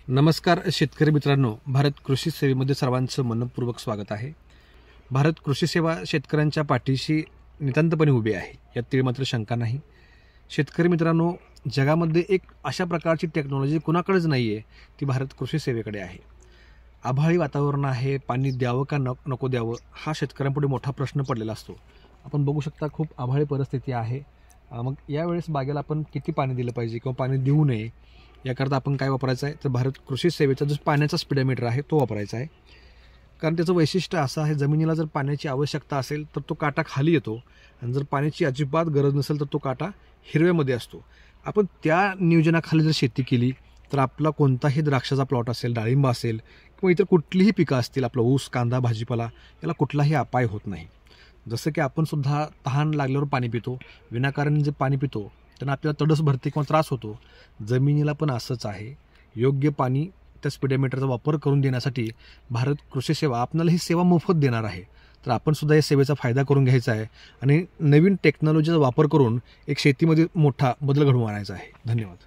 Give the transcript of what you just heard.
नमस्कार शेतकरी मित्रांनो, भारत कृषी सेवेमध्ये सर्वांचं मनपूर्वक स्वागत आहे। भारत कृषी सेवा शेतकऱ्यांच्या पाठीशी नितांतपणे उभी आहे, यात तीळ मात्र शंका नाही। शेतकरी मित्रांनो, जगामध्ये एक अशा प्रकारची टेक्नॉलॉजी कुणाकडेच नाही आहे, ती भारत कृषी सेवेकडे आहे। आभाळी वातावरण आहे, पाणी द्यावं का नको द्यावं हा शेतकऱ्यांपुढे मोठा प्रश्न पडलेला असतो। आपण बघू शकता खूप आभाळी परिस्थिती आहे। मग यावेळेस बागेला आपण किती पाणी दिलं पाहिजे किंवा पाणी देऊ नये याकरता आपण काय वापरायचं आहे, तर भारत कृषी सेवेचा जो पाण्याचा स्पीडोमीटर आहे तो वापरायचा आहे। कारण त्याचं वैशिष्ट्य असं आहे, जमिनीला जर पाण्याची आवश्यकता असेल तर तो काटा खाली येतो आणि जर पाण्याची अजिबात गरज नसेल तर तो काटा हिरव्यामध्ये असतो। आपण त्या नियोजनाखाली जर शेती केली तर आपला कोणताही द्राक्षाचा प्लॉट असेल, डाळिंब असेल किंवा इतर कुठलीही पिकं असतील, आपला ऊस, कांदा, भाजीपाला याला कुठलाही अपाय होत नाही। जसं की आपण सुद्धा तहान लागल्यावर पाणी पितो, विनाकारण जे पाणी पितो त्यांना आपल्याला तडस भरते किंवा त्रास होतो। जमिनीला पण असंच आहे। योग्य पाणी त्या स्पीडोमीटरचा वापर करून देण्यासाठी भारत कृषी सेवा आपल्याला ही सेवा मोफत देणार आहे। तर आपण सुद्धा या सेवेचा फायदा करून घ्यायचा आहे आणि नवीन टेक्नॉलॉजीचा वापर करून एक शेतीमध्ये मोठा बदल घडवून आणायचा आहे। धन्यवाद।